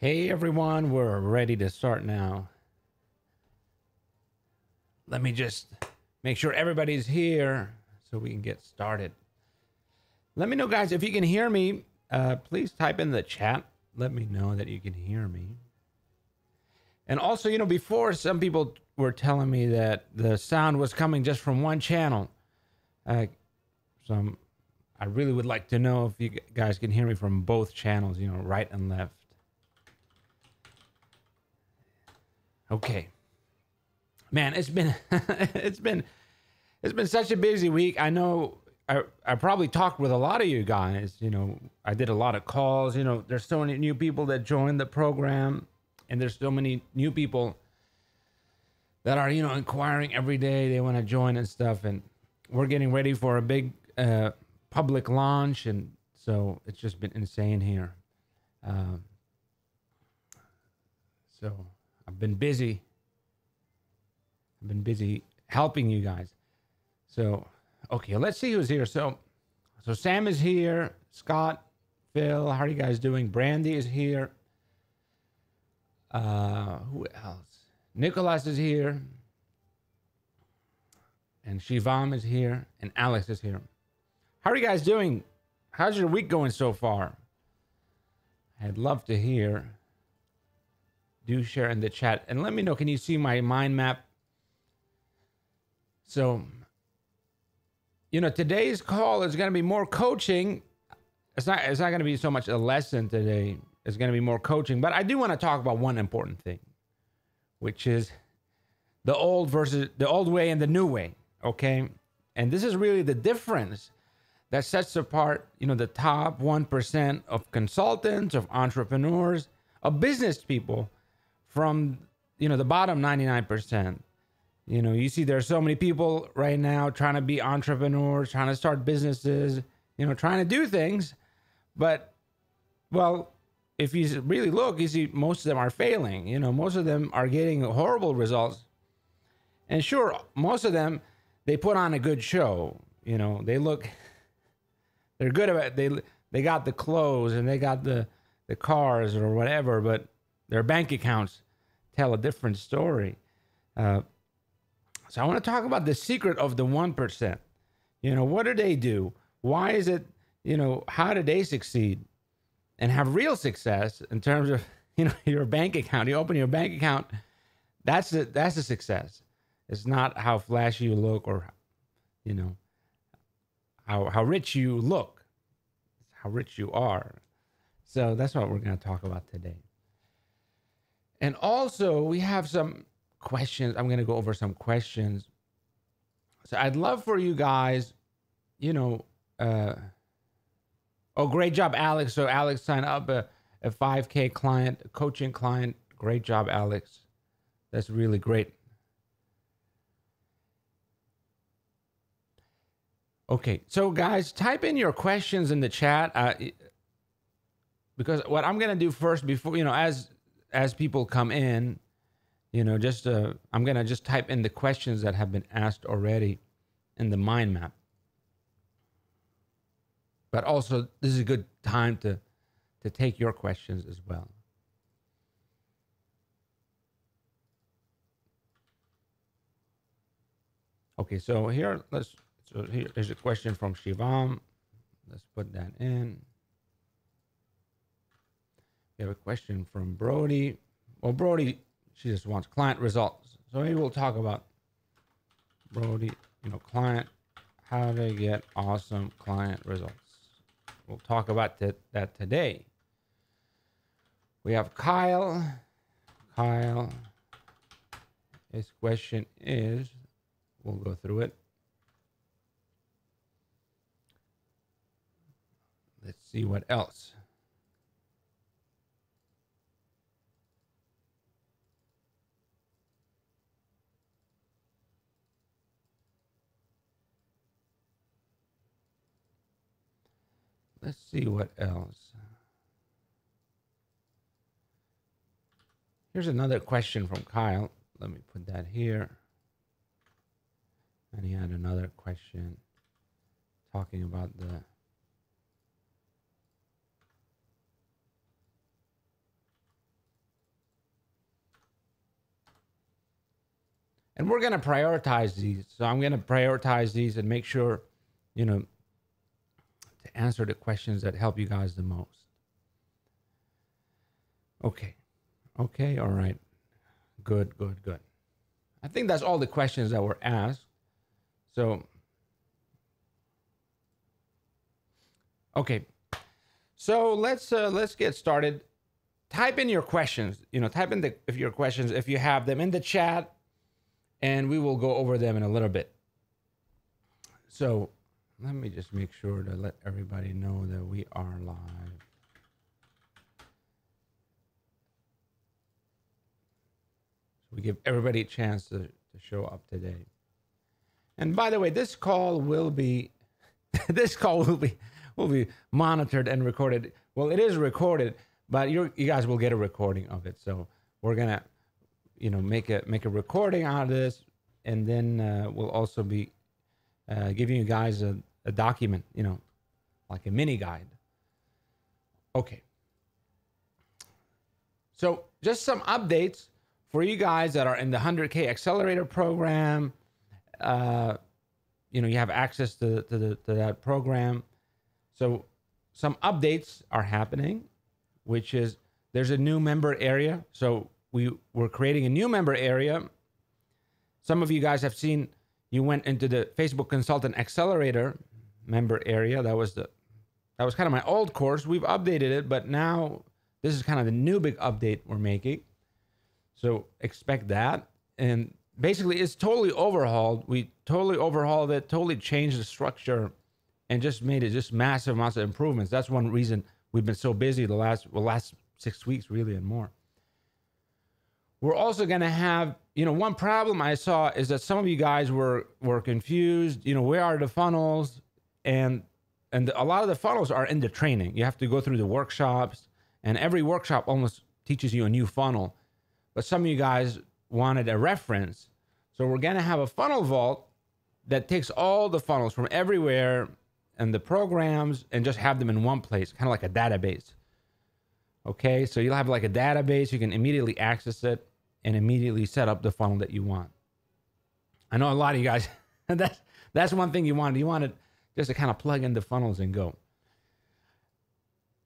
Hey everyone, we're ready to start now. Let me just make sure everybody's here so we can get started. Let me know, guys, if you can hear me. Please type in the chat. Let me know that you can hear me. And also, before some people were telling me that the sound was coming just from one channel. I really would like to know if you guys can hear me from both channels, right and left. Okay. Man, it's been it's been such a busy week. I know I probably talked with a lot of you guys. I did a lot of calls. There's so many new people that joined the program, and there's so many new people that are inquiring every day. They want to join and stuff, and we're getting ready for a big public launch, and so it's just been insane here. So I've been busy. I've been busy helping you guys. So, okay, let's see who's here. So Sam is here. Scott, Phil, how are you guys doing? Brandy is here. Who else? Nicholas is here. And Shivam is here. And Alex is here. How are you guys doing? How's your week going so far? I'd love to hear. Do share in the chat. And let me know, can you see my mind map? So, today's call is going to be more coaching. It's not going to be so much a lesson today. It's going to be more coaching. But I do want to talk about one important thing, which is the old versus the old way and the new way. Okay. And this is really the difference that sets apart, the top 1% of consultants, of entrepreneurs, of business people from, the bottom 99%. You see there's so many people right now trying to be entrepreneurs, trying to start businesses, trying to do things. But, well, if you really look, you see most of them are failing. Most of them are getting horrible results. And sure, most of them, they put on a good show. They look, they're good at it. They got the clothes and they got the cars or whatever, but their bank accounts tell a different story. So I want to talk about the secret of the 1%. What do they do? Why is it, how do they succeed and have real success in terms of, your bank account? You open your bank account, that's a success. It's not how flashy you look or, how rich you look. It's how rich you are. So that's what we're going to talk about today. And also we have some questions. I'm going to go over some questions. So I'd love for you guys, oh, great job, Alex. So Alex signed up a 5K client, a coaching client. Great job, Alex. That's really great. Okay. So guys, type in your questions in the chat. Because what I'm going to do first before, as people come in, I'm going to just type in the questions that have been asked already in the mind map. But also, this is a good time to take your questions as well. Okay, so here's a question from Shivam. Let's put that in. We have a question from Brody. Well, Brody, she just wants client results. So maybe we'll talk about Brody, client, how to get awesome client results. We'll talk about that today. We have Kyle. Kyle, his question is, we'll go through it. Let's see what else. Let's see what else. Here's another question from Kyle. Let me put that here. And he had another question talking about the And we're going to prioritize these. So I'm going to prioritize these and make sure, to answer the questions that help you guys the most. Okay. Okay. All right. Good, good, good. I think that's all the questions that were asked. So, okay. So let's get started. Type in your questions. Type in your questions if you have them in the chat, and we will go over them in a little bit. So let me just make sure to let everybody know that we are live. So we give everybody a chance to show up today. And by the way, this call will be will be monitored and recorded. Well, it is recorded, but you guys will get a recording of it. So we're gonna, make a recording out of this, and then we'll also be giving you guys a document, like a mini guide. Okay. So just some updates for you guys that are in the 100K Accelerator program. You have access to that program. So some updates are happening, which is there's a new member area. So we're creating a new member area. Some of you guys have seen, you went into the Facebook Consultant Accelerator member area. That was kind of my old course. We've updated it, but now this is kind of the new big update we're making. So expect that. And basically it's totally overhauled. We totally overhauled it, totally changed the structure, and just made it just massive amounts of improvements. That's one reason we've been so busy the last 6 weeks, really, and more. We're also going to have, one problem I saw is that some of you guys were confused, where are the funnels? And a lot of the funnels are in the training. You have to go through the workshops, and every workshop almost teaches you a new funnel. But some of you guys wanted a reference. So we're going to have a funnel vault that takes all the funnels from everywhere and the programs and just have them in one place, kind of like a database. Okay, so you'll have like a database. You can immediately access it and immediately set up the funnel that you want. I know a lot of you guys, that's one thing you wanted. You wanted just to kind of plug in the funnels and go.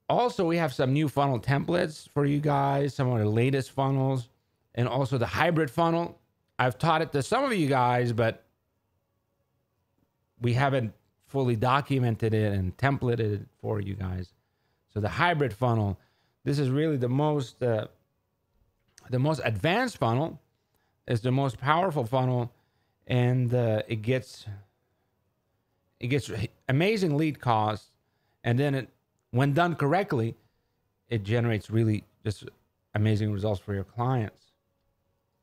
Also, we have some new funnel templates for you guys, some of the latest funnels, and also the hybrid funnel. I've taught it to some of you guys, but we haven't fully documented it and templated it for you guys. So the hybrid funnel, this is really the most advanced funnel. It's the most powerful funnel, and it gets amazing lead costs, and then when done correctly, it generates really just amazing results for your clients.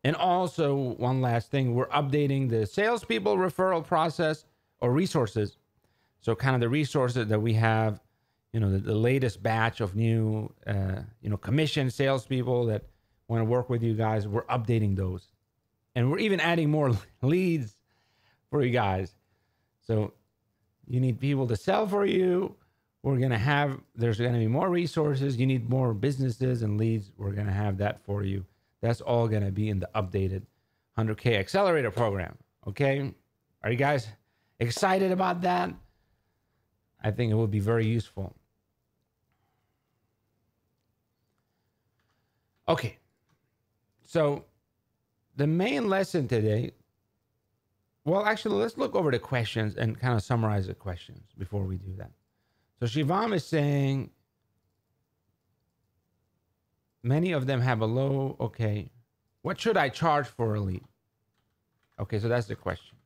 And also, one last thing, we're updating the salespeople referral process or resources. So kind of the resources that we have, the latest batch of new, commission salespeople that want to work with you guys, we're updating those. And we're even adding more leads for you guys. So you need people to sell for you. There's going to be more resources. You need more businesses and leads. We're going to have that for you. That's all going to be in the updated 100K Accelerator program. Okay. Are you guys excited about that? I think it will be very useful. Okay. So the main lesson today, well, actually, let's look over the questions and kind of summarize the questions before we do that. So Shivam is saying, many of them have a low, okay. What should I charge for a lead? Okay, so that's the question.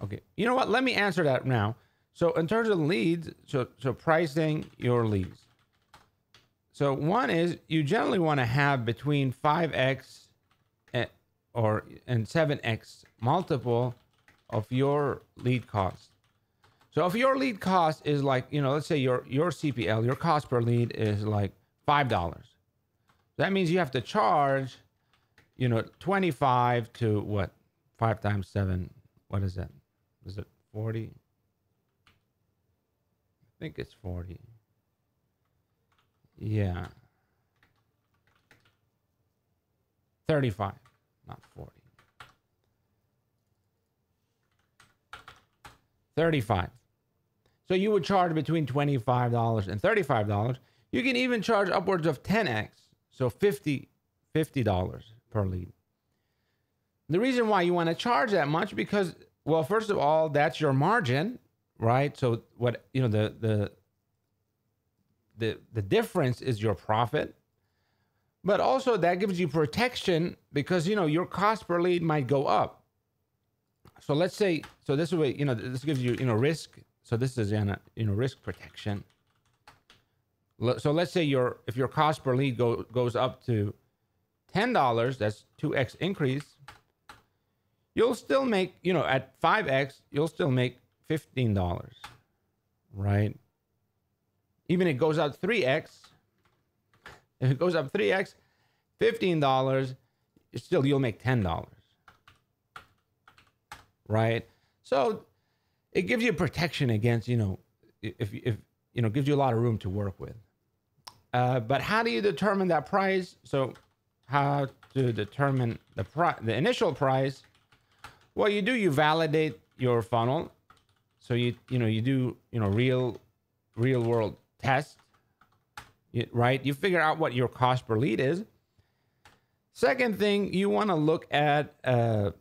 Okay, you know what? Let me answer that now. So in terms of leads, so pricing your leads. So one is you generally want to have between 5x and 7x multiple of your lead cost. So if your lead cost is like, let's say your CPL, your cost per lead is like $5. That means you have to charge, 25 to what? 5 times 7. What is that? Is it 40? I think it's 40. Yeah. 35. not 40. 35. So you would charge between $25 and $35. You can even charge upwards of 10x, so $50 per lead. The reason why you want to charge that much, because, well, first of all, that's your margin, right? So what, you know, the difference is your profit, but also that gives you protection because, you know, your cost per lead might go up. So let's say, so this way, you know, this gives you, you know, risk. So this is, you know, risk protection. So let's say if your cost per lead goes up to $10, that's 2x increase. You'll still make, you know, at 5x, you'll still make $15, right? Even if it goes up 3x, if it goes up 3x, $15, still you'll make $10, right? So it gives you protection against, you know, if you know, gives you a lot of room to work with. But how do you determine that price? So how to determine the initial price? Well, you validate your funnel. So you do, you know, real world tests, right? You figure out what your cost per lead is. Second thing, you want to look at, well,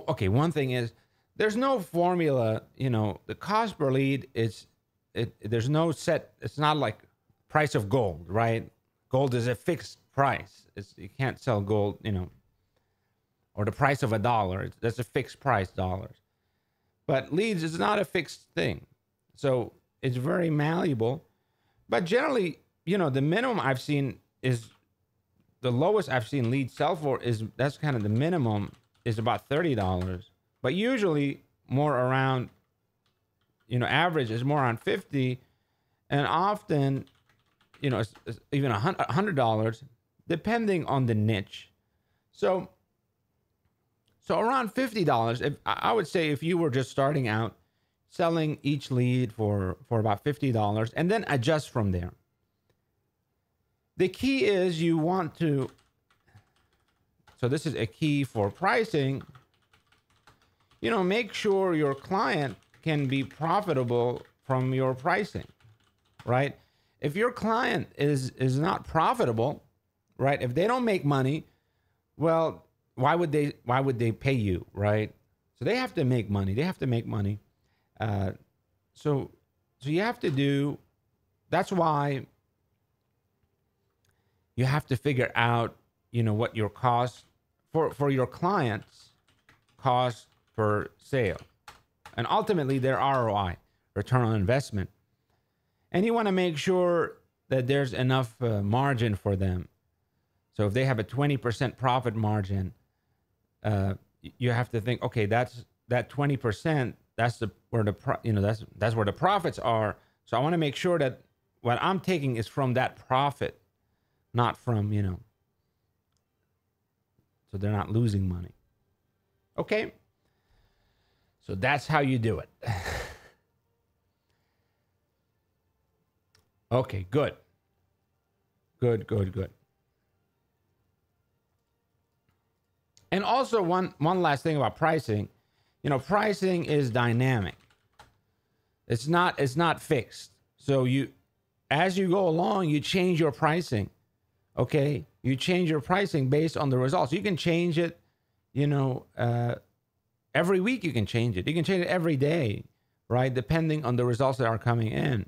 okay, one thing is there's no formula, you know, the cost per lead there's no set, it's not like price of gold, right? Gold is a fixed price. You can't sell gold, you know, or the price of $1. That's a fixed price, dollars. But leads is not a fixed thing. So it's very malleable. But generally, you know, the minimum I've seen is, the lowest I've seen leads sell for that's kind of the minimum, is about $30. But usually more around, you know, average is more around 50, and often, you know, it's even $100, depending on the niche. So around $50, I would say if you were just starting out, selling each lead for about $50, and then adjust from there. The key is you want to, so this is a key for pricing, you know, make sure your client can be profitable from your pricing, right? If your client is not profitable, right? If they don't make money, well, why would they pay you, right? So they have to make money. So you have to do, that's why you have to figure out, you know, what your cost for your clients, cost per sale, and ultimately their ROI, return on investment. And you want to make sure that there's enough margin for them. So if they have a 20% profit margin, you have to think, okay, that 20%, that's where the profits are. So I want to make sure that what I'm taking is from that profit, not from, you know, so they're not losing money. Okay. So that's how you do it. Okay, good. Good. And also one last thing about pricing, you know, pricing is dynamic. It's not fixed. So as you go along, you change your pricing. Okay, you change your pricing based on the results. You can change it, you know, every week. You can change it. You can change it every day, right? Depending on the results that are coming in.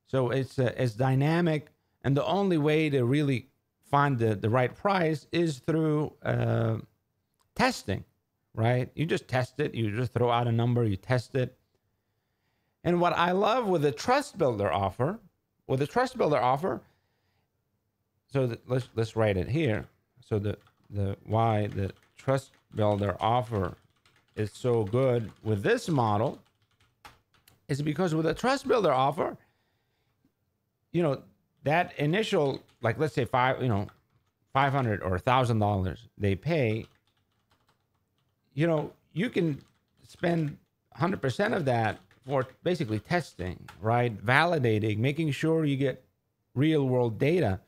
So it's dynamic, and the only way to really find the right price is through testing, right? You just test it. You just throw out a number. You test it. And what I love with the Trust Builder offer, so let's write it here. So the why the Trust Builder offer is so good with this model is because with a Trust Builder offer, you know, that initial, like, let's say $500 or $1,000 they pay, you know, you can spend 100% of that for basically testing, right? Validating, making sure you get real world data,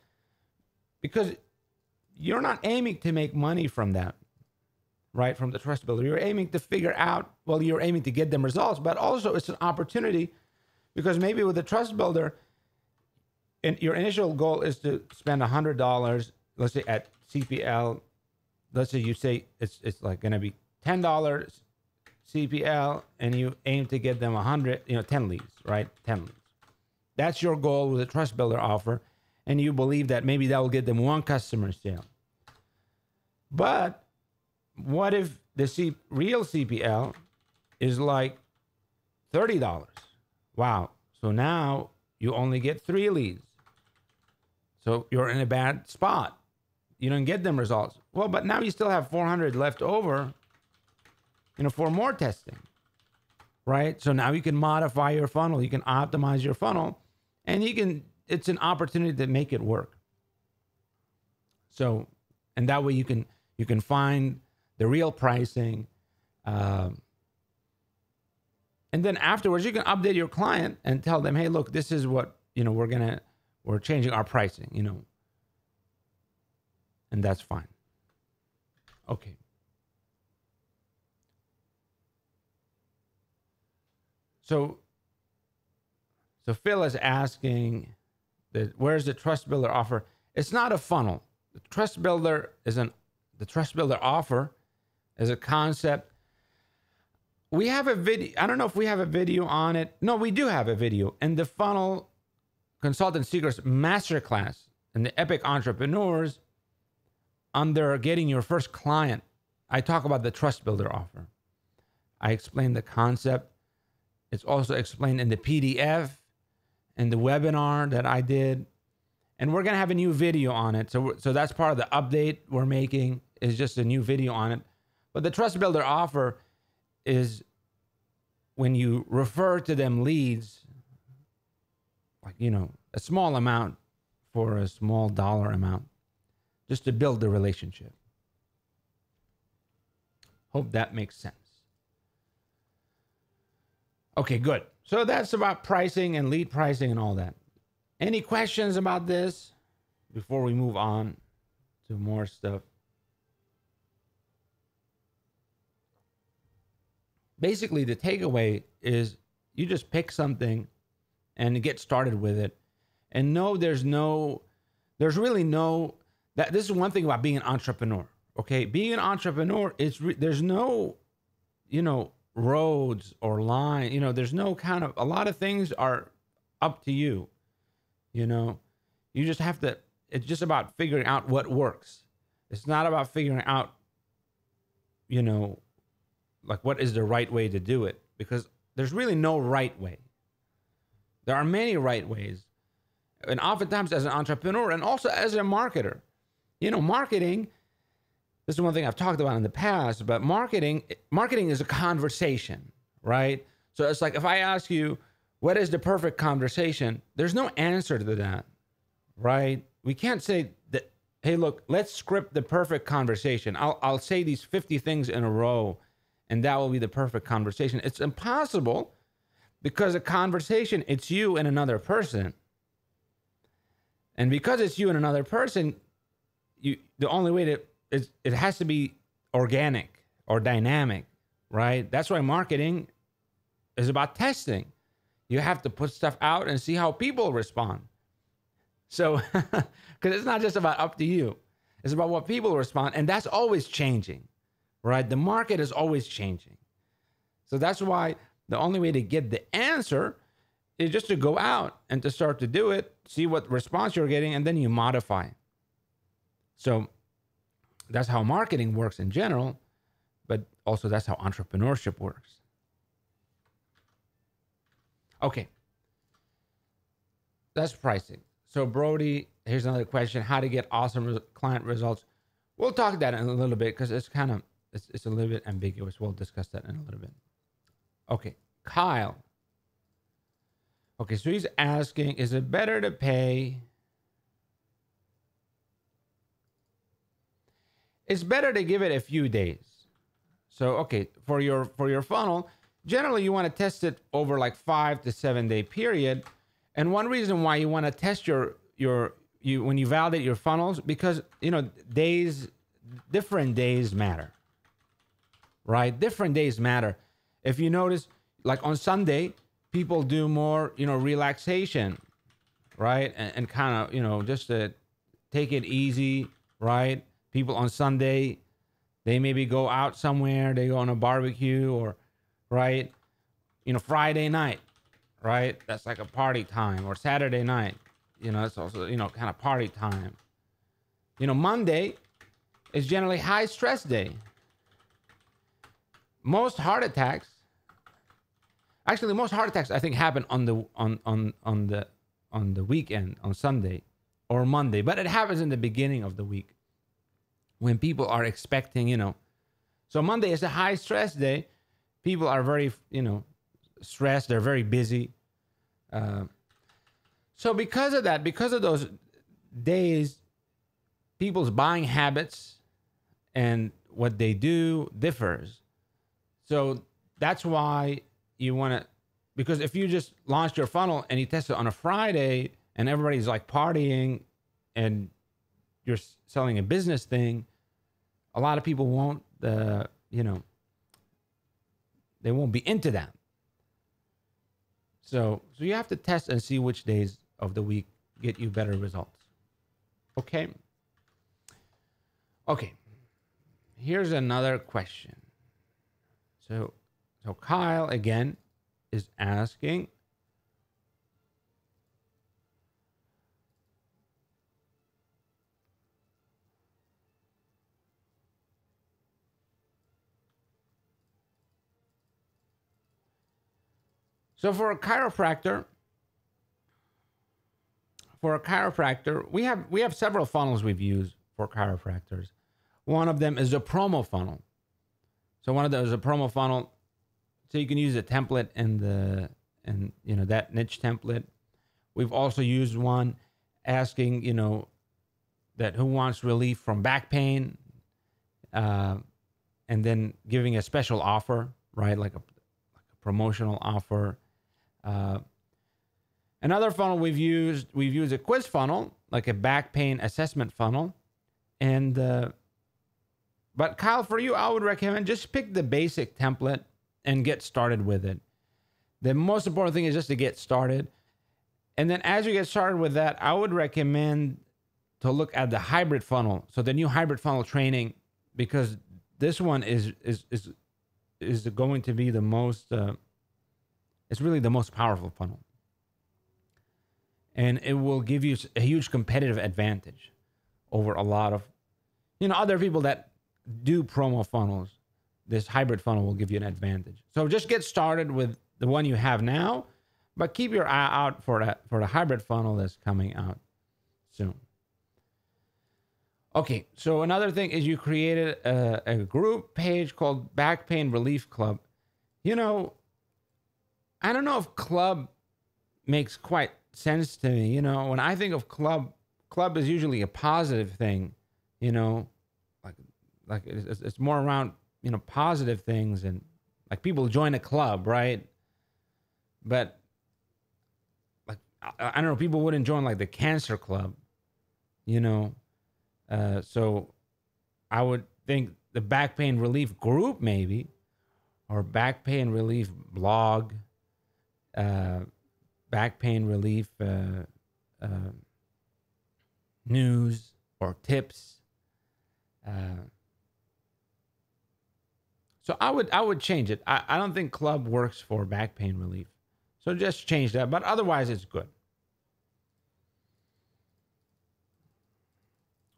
because you're not aiming to make money from that, right? From the trust builder. You're aiming to figure out, well, you're aiming to get them results, but also it's an opportunity because maybe with the trust builder, your initial goal is to spend $100, let's say at CPL. Let's say you say it's like going to be $10 CPL, and you aim to get them 100, 10 leads, right? 10 leads. That's your goal with a trust builder offer, and you believe that maybe that will get them one customer sale. But what if the real CPL is like $30? Wow. So now you only get 3 leads. So you're in a bad spot. You don't get them results. Well, but now you still have 400 left over, for more testing, right? So now you can modify your funnel. You can optimize your funnel, and it's an opportunity to make it work. So, and that way you can find the real pricing. And then afterwards you can update your client and tell them, hey, look, this is what, we're changing our pricing, and that's fine. Okay. So Phil is asking that where's the trust builder offer? It's not a funnel. The trust builder offer is a concept. We have a video. I don't know if we have a video on it. No, we do have a video. And the Funnel Consultant Secrets Masterclass and the Epic Entrepreneurs under Getting Your First Client, I talk about the trust builder offer. I explain the concept. It's also explained in the PDF and the webinar that I did. And we're going to have a new video on it. So that's part of the update we're making, is just a new video on it. But the trust builder offer is when you refer to them leads, like, a small amount for a small dollar amount, just to build the relationship. Hope that makes sense. Okay, good. So that's about pricing and lead pricing and all that. Any questions about this before we move on to more stuff? Basically, the takeaway is you just pick something and get started with it. And there's really no, that this is one thing about being an entrepreneur. Okay, being an entrepreneur there's no, roads or line, there's no a lot of things are up to you. You just have to, it's just about figuring out what works. It's not about figuring out, like what is the right way to do it, because there's really no right way. There are many right ways. And oftentimes as an entrepreneur and also as a marketer, marketing, this is one thing I've talked about in the past, but marketing is a conversation, right? So it's like if I ask you, what is the perfect conversation? There's no answer to that, right? We can't say that, hey, look, let's script the perfect conversation. I'll say these 50 things in a row, and that will be the perfect conversation. It's impossible, because a conversation, it's you and another person. And because it's you and another person, the only way it has to be organic or dynamic, right? That's why marketing is about testing. You have to put stuff out and see how people respond. So, because it's not just about up to you. It's about what people respond. And that's always changing, right? The market is always changing. So that's why the only way to get the answer is just to go out and to start to do it, see what response you're getting, and then you modify. So that's how marketing works in general, but also that's how entrepreneurship works. Okay. That's pricing. So Brody, here's another question. How to get awesome client results. We'll talk that in a little bit because it's a little bit ambiguous. We'll discuss that in a little bit. Okay. Kyle. Okay, so he's asking, is it better to pay? It's better to give it a few days. So, okay, for your funnel, generally you want to test it over like 5 to 7 day period. And one reason why you want to test your when you validate your funnels, because different days matter, right? Different days matter. If you notice, like on Sunday, people do more, relaxation, right? And kind of, just to take it easy, right? People on Sunday, they maybe go out somewhere, they go on a barbecue, or, right? Friday night, right? That's like a party time. Or Saturday night, it's also, kind of party time. Monday is generally high stress day. Most heart attacks I think happen on the weekend, on Sunday or Monday, but it happens in the beginning of the week when people are expecting. So Monday is a high stress day. People are very, stressed. They're very busy. So because of that, because of those days, people's buying habits and what they do differs. So that's why you want to, because if you just launched your funnel and you test it on a Friday and everybody's like partying and you're selling a business thing, a lot of people won't, they won't be into that. So you have to test and see which days of the week get you better results. Okay. Here's another question. So Kyle again is asking, so for a chiropractor, we have several funnels we've used for chiropractors. One of them is a promo funnel. So one of those is a promo funnel. So you can use a template and that niche template. We've also used one asking, that who wants relief from back pain, and then giving a special offer, right? Like a promotional offer. Another funnel we've used a quiz funnel, like a back pain assessment funnel. And, but Kyle, for you, I would recommend just pick the basic template and get started with it. The most important thing is just to get started. And then as you get started with that, I would recommend to look at the hybrid funnel. So the new hybrid funnel training, because this one is going to be the most, it's really the most powerful funnel. And it will give you a huge competitive advantage over a lot of, other people that do promo funnels. This hybrid funnel will give you an advantage. So just get started with the one you have now, but keep your eye out for the hybrid funnel that's coming out soon. Okay, so another thing is you created a group page called Back Pain Relief Club. I don't know if club makes quite sense to me. When I think of club is usually a positive thing, like it's more around, positive things, and like people join a club, right? But like, I don't know, people wouldn't join like the cancer club, so I would think the back pain relief group maybe, or back pain relief blog, back pain relief news or tips. So I would change it. I don't think club works for back pain relief. So just change that. But otherwise, it's good.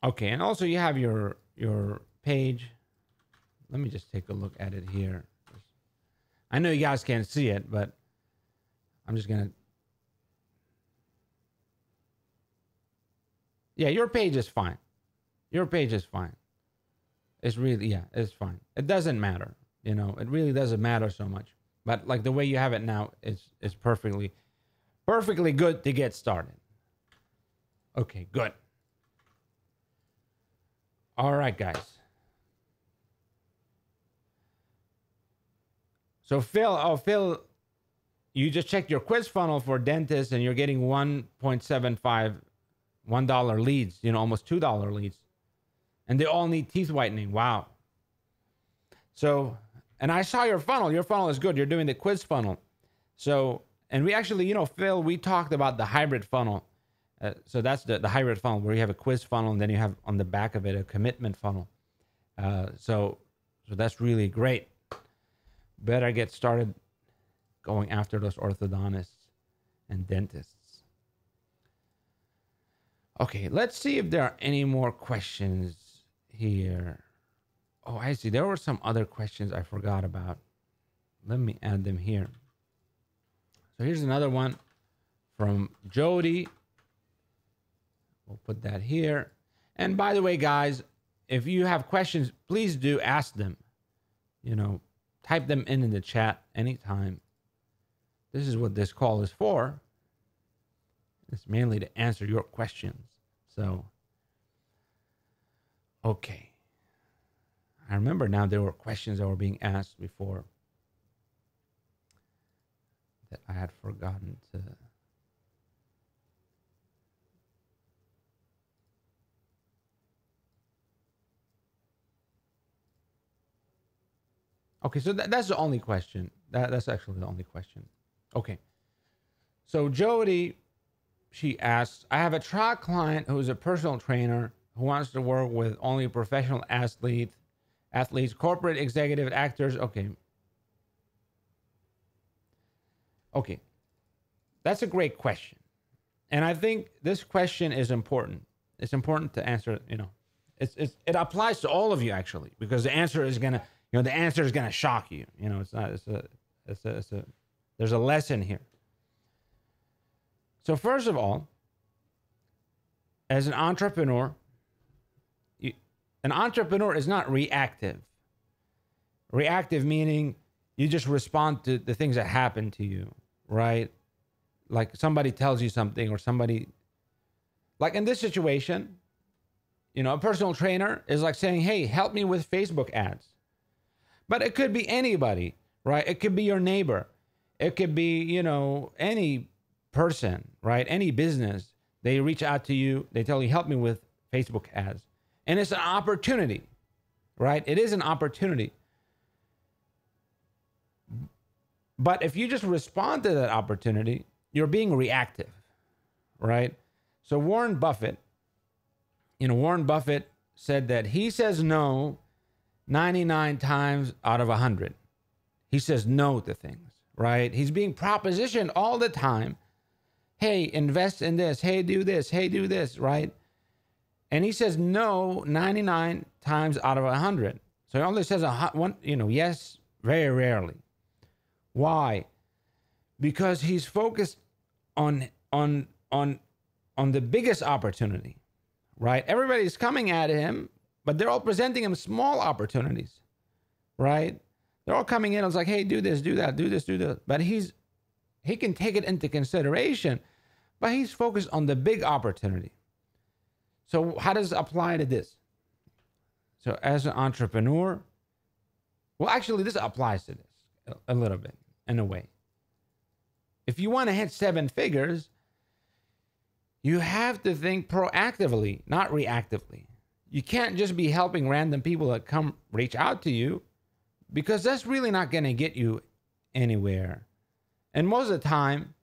Okay, and also you have your page. Let me just take a look at it here. I know you guys can't see it, but I'm just going to. Yeah, your page is fine. Your page is fine. It's really, it's fine. It doesn't matter. It really doesn't matter so much. But like the way you have it now, it's perfectly good to get started. Okay, good. All right, guys. So Phil, you just checked your quiz funnel for dentists and you're getting 1.75 $1 leads, almost $2 leads. And they all need teeth whitening. Wow. So, and I saw your funnel. Your funnel is good. You're doing the quiz funnel. So, and we actually, Phil, we talked about the hybrid funnel. So that's the hybrid funnel where you have a quiz funnel and then you have on the back of it a commitment funnel. So that's really great. Better get started going after those orthodontists and dentists. Okay, let's see if there are any more questions here. Oh, I see. There were some other questions I forgot about. Let me add them here. So here's another one from Jody. We'll put that here. And by the way, guys, if you have questions, please do ask them. Type them in the chat anytime. This is what this call is for. It's mainly to answer your questions. So, okay. I remember now there were questions that were being asked before that I had forgotten to. Okay, so that's the only question. That's actually the only question. Okay. So Jody, she asks, I have a trial client who's a personal trainer who wants to work with only professional athletes, corporate executive, actors. Okay. Okay. That's a great question. And I think this question is important. It's important to answer, it applies to all of you actually, because the answer is going to, the answer is going to shock you. There's a lesson here. So first of all, as an entrepreneur, an entrepreneur is not reactive. Reactive meaning you just respond to the things that happen to you, right? Like somebody tells you something or somebody, like in this situation, a personal trainer is like saying, hey, help me with Facebook ads. But it could be anybody, right? It could be your neighbor. It could be, any person, right? Any business. They reach out to you. They tell you, help me with Facebook ads. And it's an opportunity, right? It is an opportunity. But if you just respond to that opportunity, you're being reactive, right? So Warren Buffett said that he says no 99 times out of 100. He says no to things, right? He's being propositioned all the time. Hey, invest in this. Hey, do this. Hey, do this, right? And he says no 99 times out of 100. So he only says yes very rarely. Why? Because he's focused on the biggest opportunity, right? Everybody's coming at him, but they're all presenting him small opportunities, right? They're all coming in. It's like, hey, do this, do that, do this, do that. But he can take it into consideration, but he's focused on the big opportunity. So how does it apply to this? So as an entrepreneur, well, actually, this applies to this a little bit in a way. If you want to hit 7 figures, you have to think proactively, not reactively. You can't just be helping random people that come reach out to you, because that's really not going to get you anywhere. And most of the time,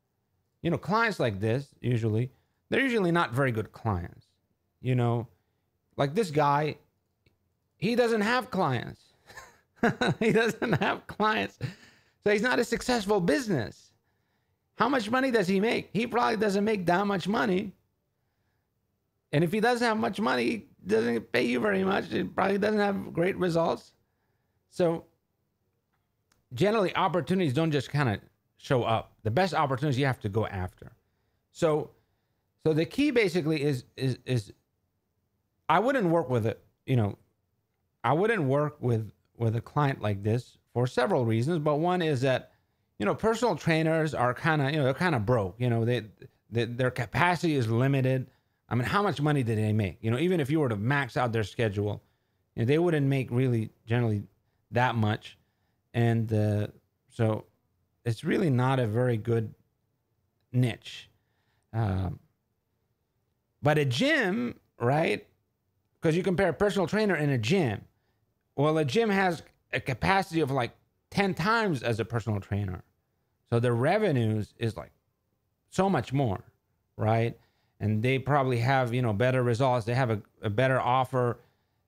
clients like this, they're usually not very good clients. Like this guy, he doesn't have clients. He doesn't have clients. So he's not a successful business. How much money does he make? He probably doesn't make that much money. And if he doesn't have much money, he doesn't pay you very much. It probably doesn't have great results. So generally, opportunities don't just kind of show up. The best opportunities you have to go after. So the key basically is I wouldn't work with it. I wouldn't work with a client like this for several reasons. But one is that, personal trainers are kind of, they're kind of broke. Their capacity is limited. I mean, how much money did they make? Even if you were to max out their schedule, they wouldn't make really generally that much. And so it's really not a very good niche. But a gym, right? Because you compare a personal trainer and a gym. Well, a gym has a capacity of like 10 times as a personal trainer. So the revenues is like so much more, right? And they probably have, better results. They have a better offer.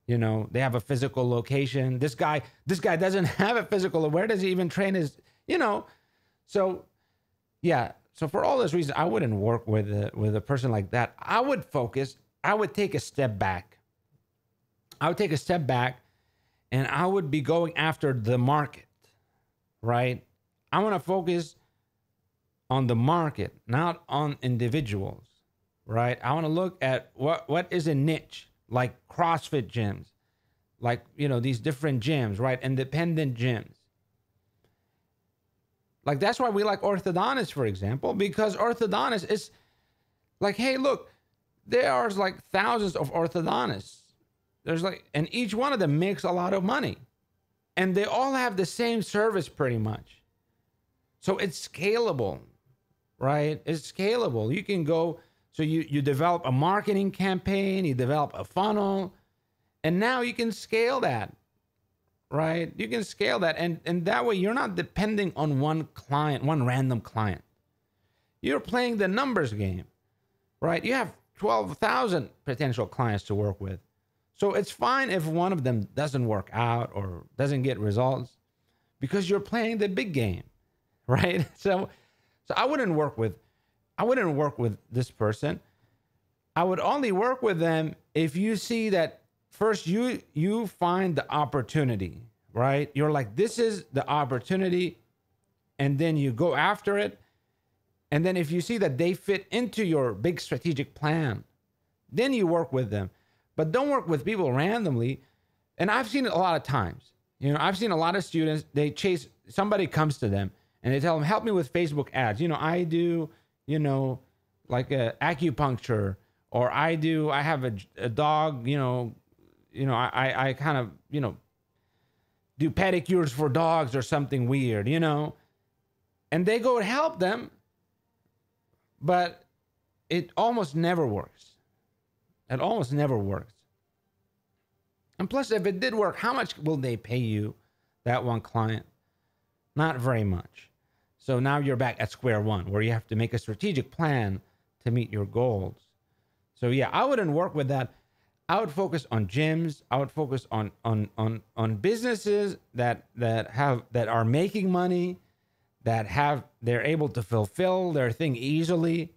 They have a physical location. This guy doesn't have a physical. Where does he even train So yeah. So for all those reasons, I wouldn't work with a person like that. I would take a step back. And I would be going after the market, right? I want to focus on the market, not on individuals, right? I want to look at what is a niche, like CrossFit gyms, like, these different gyms, right? Independent gyms. Like, that's why we like orthodontists, for example, because orthodontists is like, hey, look, there are like thousands of orthodontists. And each one of them makes a lot of money. And they all have the same service pretty much. So it's scalable, right? It's scalable. You can go, so you develop a marketing campaign, you develop a funnel, and now you can scale that, right? You can scale that. And that way you're not depending on one client, one random client. You're playing the numbers game, right? You have 12,000 potential clients to work with. So it's fine if one of them doesn't work out or doesn't get results because you're playing the big game, right? So I wouldn't work with this person. I would only work with them if you see that first you find the opportunity, right? You're like, this is the opportunity, and then you go after it. And then if you see that they fit into your big strategic plan, then you work with them. But don't work with people randomly. And I've seen it a lot of times. I've seen a lot of students, somebody comes to them and they tell them, help me with Facebook ads. I do, like a acupuncture, or I have a dog, I kind of, do pedicures for dogs or something weird, and they go and help them, but it almost never works. It almost never works. And plus, if it did work, how much will they pay you, that one client? Not very much. So now you're back at square one, where you have to make a strategic plan to meet your goals. So yeah, I wouldn't work with that. I would focus on gyms. I would focus on businesses that are making money, they're able to fulfill their thing easily.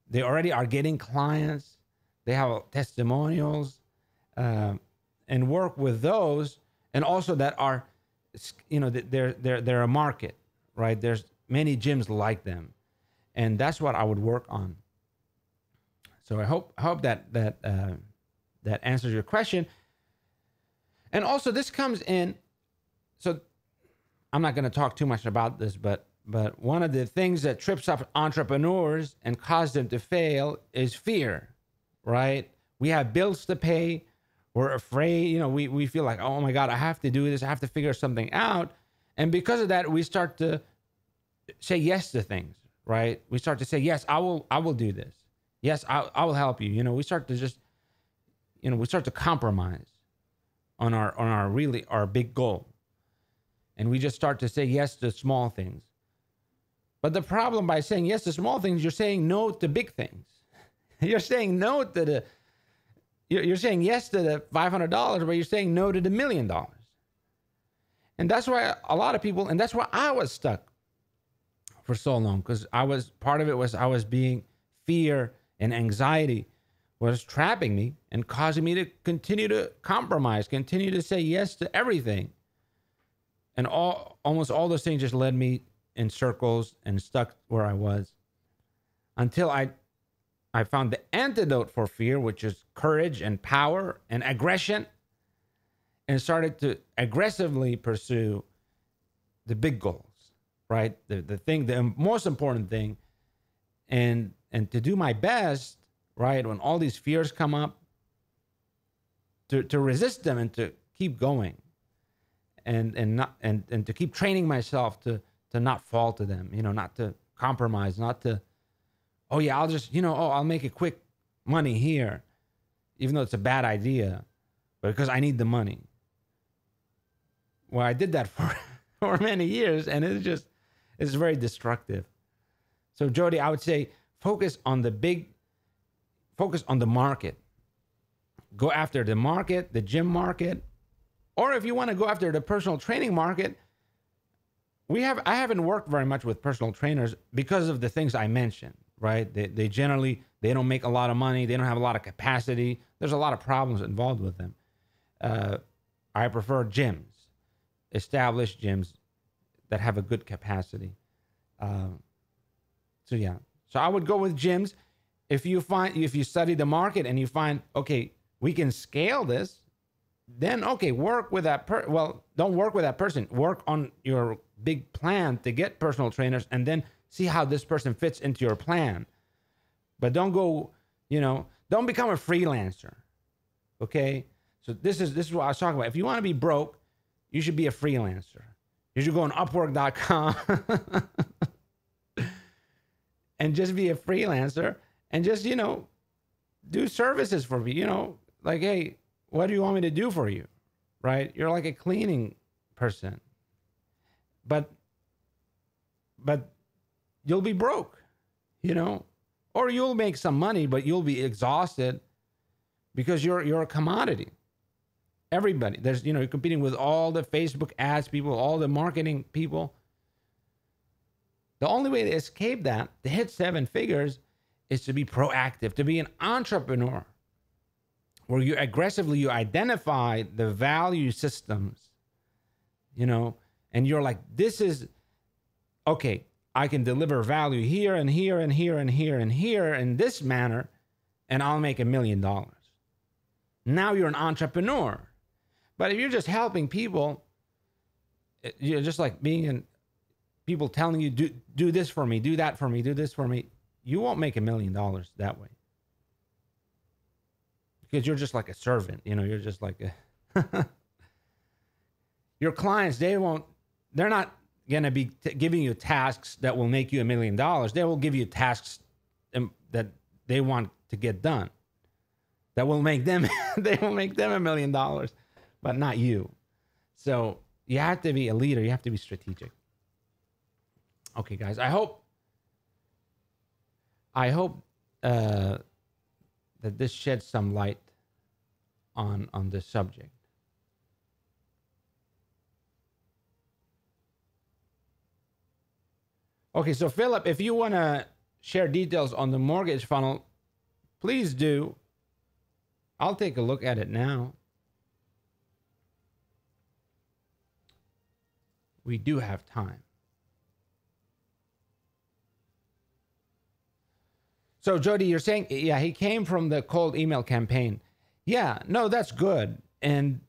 They already are getting clients. They have testimonials, and work with those. And also that are, they're a market, right? There's many gyms like them, and that's what I would work on. So I hope that answers your question. And also this comes in. So I'm not going to talk too much about this, but one of the things that trips up entrepreneurs and causes them to fail is fear, right? We have bills to pay. We're afraid, we feel like, oh my God, I have to do this. I have to figure something out. And because of that, we start to say yes to things, right? We start to say, yes, I will do this. Yes, I will help you. We start to just, we start to compromise on our big goal. And we just start to say yes to small things. But the problem by saying yes to small things, you're saying no to big things. You're saying no to you're saying yes to the $500, but you're saying no to the $1 million. And that's why a lot of people, and that's why I was stuck for so long, because part of it was I was being, fear and anxiety was trapping me and causing me to continue to compromise, continue to say yes to everything. And almost all those things just led me in circles and stuck where I was until I found the antidote for fear, which is courage and power and aggression, and started to aggressively pursue the big goals, right? The most important thing, and to do my best, right? When all these fears come up, to resist them and to keep going, and to keep training myself to not fall to them, not to compromise, not to oh yeah, I'll just, I'll make a quick money here, even though it's a bad idea, but because I need the money. Well, I did that for many years, and it's very destructive. So Jody, I would say focus on the market. Go after the market, the gym market, or if you want to go after the personal training market, I haven't worked very much with personal trainers because of the things I mentioned, right? They generally, they don't make a lot of money. They don't have a lot of capacity. There's a lot of problems involved with them. I prefer gyms, established gyms that have a good capacity. So I would go with gyms. If you study the market and you find, okay, we can scale this, then work with that don't work with that person. Work on your big plan to get personal trainers and then see how this person fits into your plan. But don't go, don't become a freelancer. Okay? So this is what I was talking about. If you want to be broke, you should be a freelancer. You should go on Upwork.com and just be a freelancer and just, do services for me, like, hey, what do you want me to do for you? Right? You're like a cleaning person. But you'll be broke, or you'll make some money, but you'll be exhausted because you're a commodity. Everybody, you're competing with all the Facebook ads people, all the marketing people. The only way to escape that, to hit 7 figures, is to be proactive, to be an entrepreneur, where you identify the value systems, and you're like, this is, okay, I can deliver value here and here and here and here and here in this manner, and I'll make $1 million. Now you're an entrepreneur. But if you're just helping people, you're just like people telling you, do this for me, do that for me, do this for me. You won't make $1 million that way. Because you're just like a servant, you're just like your clients, they're not going to be giving you tasks that will make you $1 million. They will give you tasks that they want to get done. That will make them, $1 million, but not you. So you have to be a leader. You have to be strategic. Okay, guys, I hope that this sheds some light on this subject. Okay, so Philip, if you want to share details on the mortgage funnel, please do. I'll take a look at it now. We do have time. So Jody, you're saying, yeah, he came from the cold email campaign. Yeah, no, that's good. And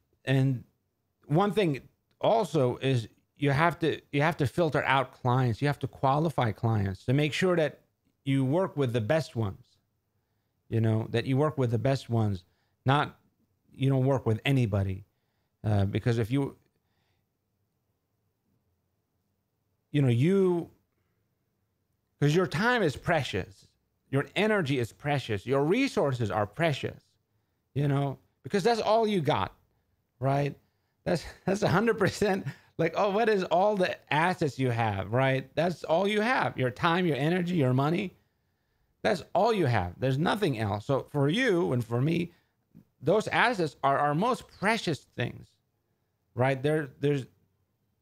one thing also is you have to filter out clients. You have to qualify clients to make sure that you work with the best ones. That you work with the best ones, not you don't work with anybody. Because if because your time is precious. Your energy is precious. Your resources are precious, because that's all you got, right? That's 100%. Like, oh, what is all the assets you have, right? That's all you have. Your time, your energy, your money. That's all you have. There's nothing else. So for you and for me, those assets are our most precious things, right?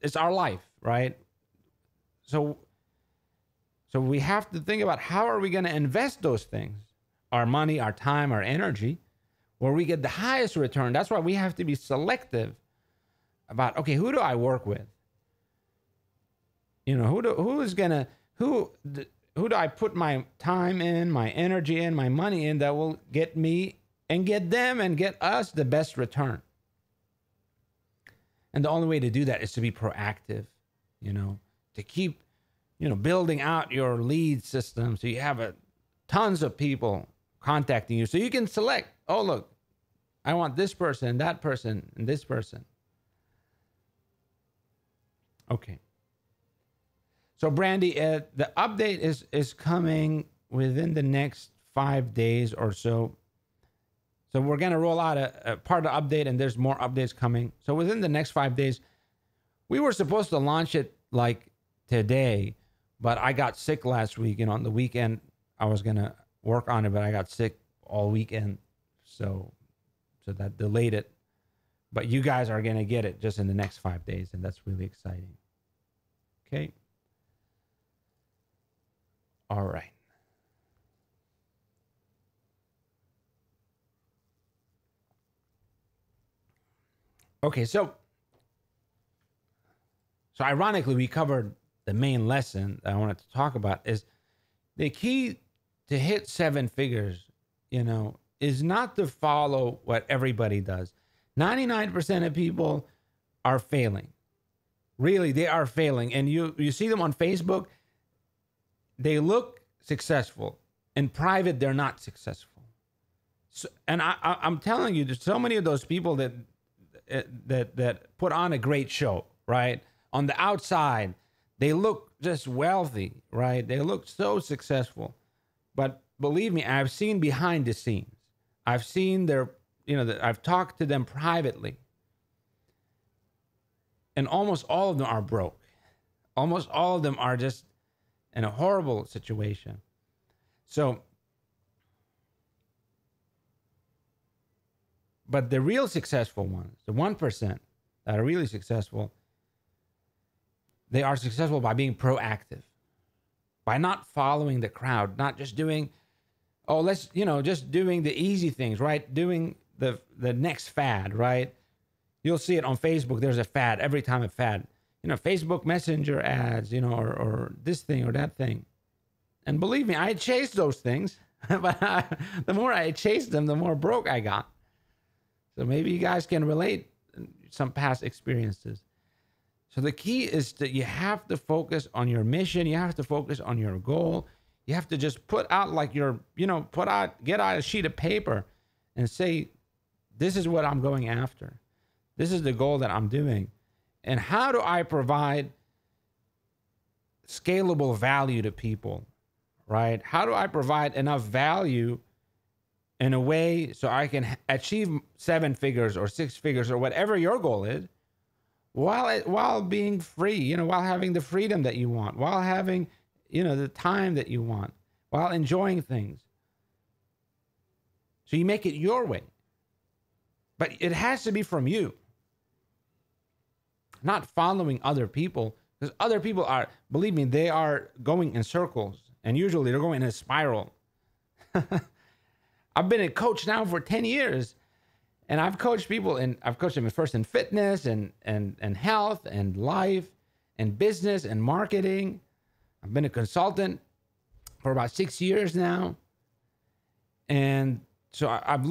It's our life, right? So we have to think about how are we going to invest those things, our money, our time, our energy, where we get the highest return. That's why we have to be selective about, okay, who do I work with? Who do I put my time in, my energy in, my money in that will get me and get them and get us the best return? And the only way to do that is to be proactive, to keep building out your lead system so you have tons of people contacting you so you can select, oh, look, I want this person, that person, and this person. Okay. So Brandy, the update is coming within the next 5 days or so. So we're going to roll out a part of the update, and there's more updates coming. So within the next 5 days, we were supposed to launch it like today, but I got sick last week, and on the weekend I was going to work on it, but I got sick all weekend. So that delayed it. But you guys are going to get it just in the next 5 days, and that's really exciting. Okay. All right. Okay, so ironically, we covered the main lesson that I wanted to talk about is the key to hit 7 figures, is not to follow what everybody does. 99% of people are failing. Really, they are failing. And you see them on Facebook, they look successful. In private, they're not successful. So, and I'm telling you, there's so many of those people that put on a great show, right? On the outside, they look just wealthy, right? They look so successful. But believe me, I've seen behind the scenes. I've seen I've talked to them privately. And almost all of them are broke. Almost all of them are just in a horrible situation. So, but the real successful ones, the 1% that are really successful, they are successful by being proactive, by not following the crowd, not just doing, just doing the easy things, right? Doing the next fad, right? You'll see it on Facebook. There's a fad every time, a fad, Facebook Messenger ads, or this thing or that thing. And believe me, I chased those things, but the more I chased them, the more broke I got. So maybe you guys can relate some past experiences. So the key is that you have to focus on your mission. You have to focus on your goal. You have to just put out get out a sheet of paper and say, this is what I'm going after. This is the goal that I'm doing. And how do I provide scalable value to people, right? How do I provide enough value in a way so I can achieve 7 figures or 6 figures or whatever your goal is, while being free, while having the freedom that you want, while having, the time that you want, while enjoying things. So you make it your way. But it has to be from you, not following other people, because other people are, believe me, they are going in circles, and usually they're going in a spiral. I've been a coach now for 10 years, and I've coached people, and I've coached them first in fitness and health and life and business and marketing. I've been a consultant for about 6 years now. And so I've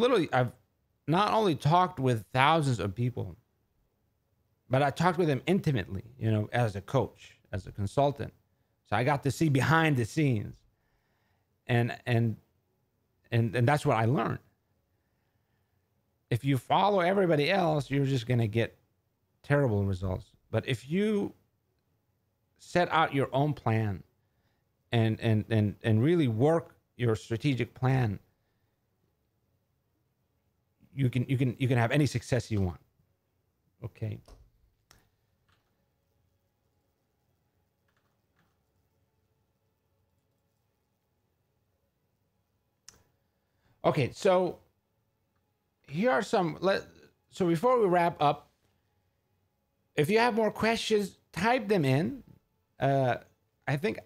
not only talked with thousands of people, but I talked with them intimately, as a coach, as a consultant. So I got to see behind the scenes. And that's what I learned. If you follow everybody else, you're just going to get terrible results. But if you set out your own plan and really work your strategic plan, you can have any success you want. Okay. Okay, so here are some. So before we wrap up, if you have more questions, type them in. I think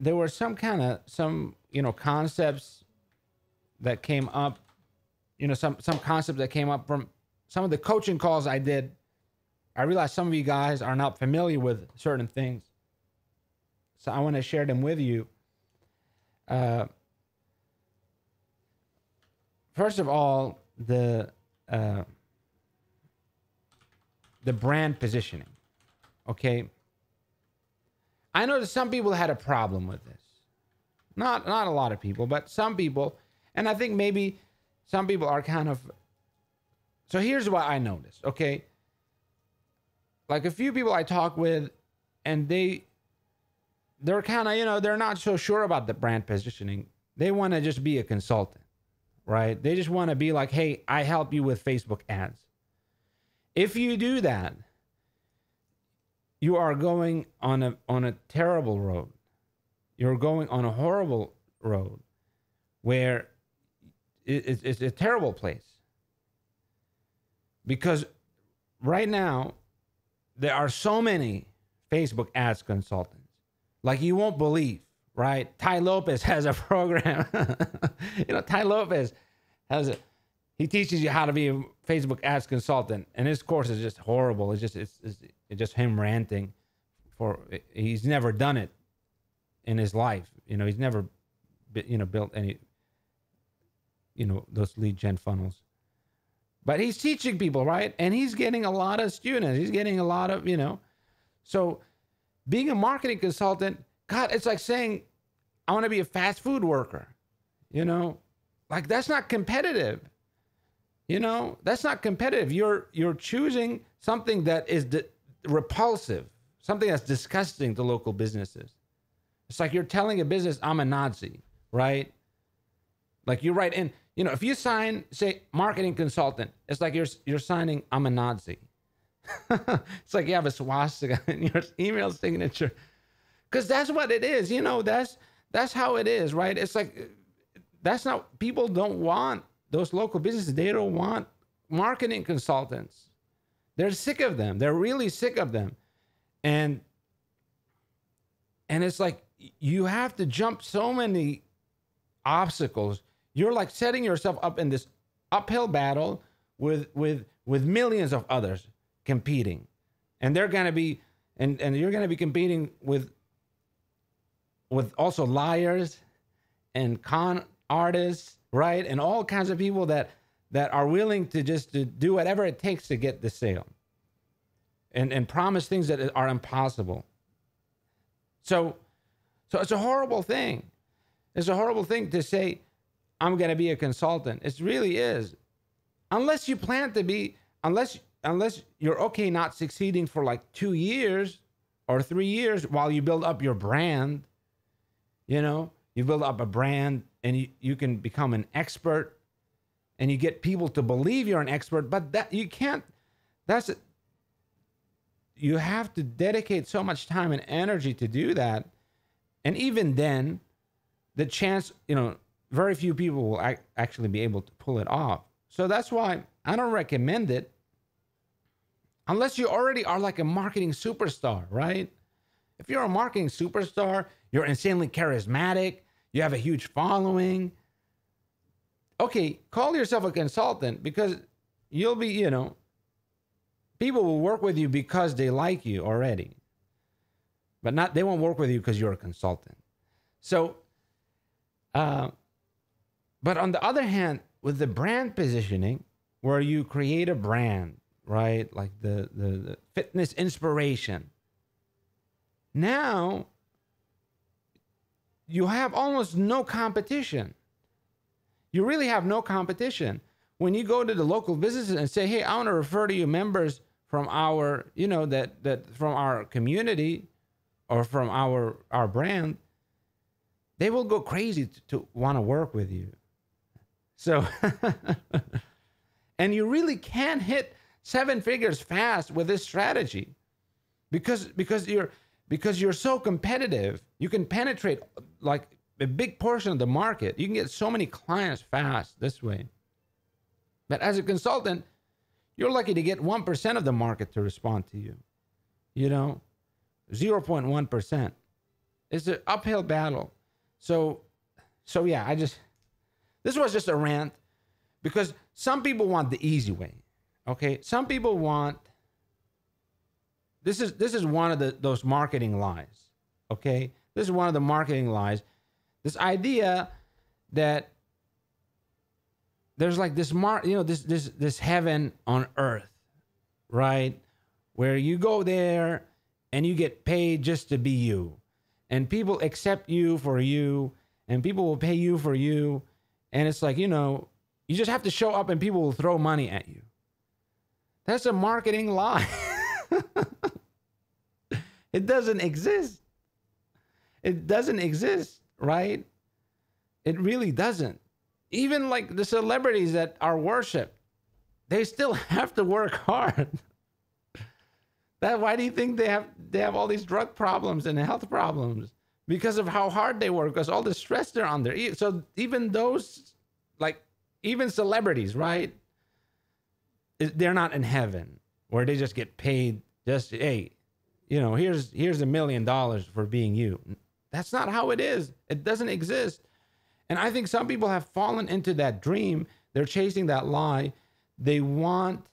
there were some concepts that came up. Some concepts that came up from some of the coaching calls I did. I realized some of you guys are not familiar with certain things, so I want to share them with you. First of all, the brand positioning. Okay. I know that some people had a problem with this. Not a lot of people, but some people, and I think maybe some people are kind of. So here's what I noticed. Okay. Like a few people I talk with, and they they're kind of, they're not so sure about the brand positioning. They want to just be a consultant, right? They just want to be like, hey, I help you with Facebook ads. If you do that, you are going on a terrible road. You're going on a horrible road where it's a terrible place. Because right now, there are so many Facebook ads consultants. Like you won't believe, right? Tai Lopez has a program. Tai Lopez he teaches you how to be a Facebook ads consultant. And his course is just horrible. It's just him ranting. He's never done it in his life. He's never, built any, those lead gen funnels. But he's teaching people, right? And he's getting a lot of students. He's getting a lot of, So being a marketing consultant, God, it's like saying, I want to be a fast food worker. Like that's not competitive. That's not competitive. You're choosing something that is repulsive, something that's disgusting to local businesses. It's like you're telling a business, I'm a Nazi, right? Like you write in, if you sign, say, marketing consultant, it's like you're signing, I'm a Nazi. It's like you have a swastika in your email signature. Because that's what it is. That's how it is, right? It's like, people don't want those local businesses. They don't want marketing consultants. They're sick of them. They're really sick of them. And it's like, you have to jump so many obstacles. You're like setting yourself up in this uphill battle with millions of others competing. And they're going to be, and you're going to be competing with also liars and con artists, right? And all kinds of people that are willing to do whatever it takes to get the sale and promise things that are impossible. So it's a horrible thing. It's a horrible thing to say, I'm going to be a consultant. It really is. Unless you plan to be, unless you're okay not succeeding for like 2 years or 3 years while you build up your brand, you build up a brand and you can become an expert and you get people to believe you're an expert, but that you can't, you have to dedicate so much time and energy to do that. And even then, the chance, very few people will actually be able to pull it off. So that's why I don't recommend it unless you already are like a marketing superstar, right? If you're a marketing superstar, you're insanely charismatic, you have a huge following. Okay, call yourself a consultant because you'll be, people will work with you because they like you already. But they won't work with you because you're a consultant. So, but on the other hand, with the brand positioning, where you create a brand, right? Like the fitness inspiration. Now, you have almost no competition. You really have no competition. When you go to the local businesses and say, hey, I want to refer to you members from our, that from our community or from our brand, they will go crazy to want to work with you. So, and you really can hit 7 figures fast with this strategy because you're so competitive. You can penetrate like a big portion of the market. You can get so many clients fast this way. But as a consultant, you're lucky to get 1% of the market to respond to you. 0.1%. It's an uphill battle. So yeah, this was just a rant because some people want the easy way. Okay. Some people want, this is one of those marketing lies. Okay. This is one of the marketing lies. This idea that there's like this this heaven on earth, right? Where you go there and you get paid just to be you. And people accept you for you, and people will pay you for you. And it's like, you just have to show up and people will throw money at you. That's a marketing lie. It doesn't exist. It doesn't exist, right? It really doesn't. Even like the celebrities that are worshipped, they still have to work hard. Why do you think they have all these drug problems and health problems? Because of how hard they work, because all the stress they're under. So even those, like even celebrities, right? They're not in heaven where they just get paid. Just, hey, here's $1 million for being you. That's not how it is. It doesn't exist. And I think some people have fallen into that dream. They're chasing that lie. They want